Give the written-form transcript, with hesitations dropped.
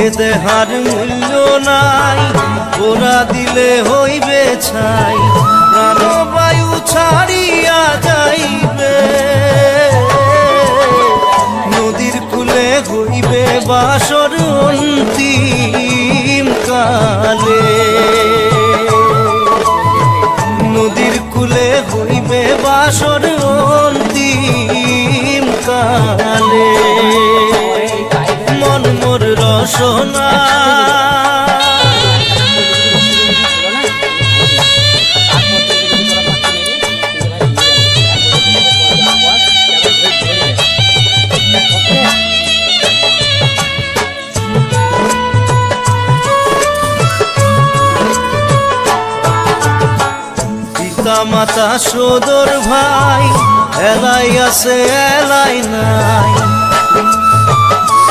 এ দেহার মূল্য নাই, ওরা দিলে হইবে ছাই, প্রাণবায়ু ছাড়িয়া যাইবে। নদীর কূলে হইবে বাসর অন্তিম কালে, নদীর কূলে হইবে বাসর অন্তিম কালে। মন মোর রসনা পিতা মাতা সদর ভাই, এলাই আছে এলাই নাই,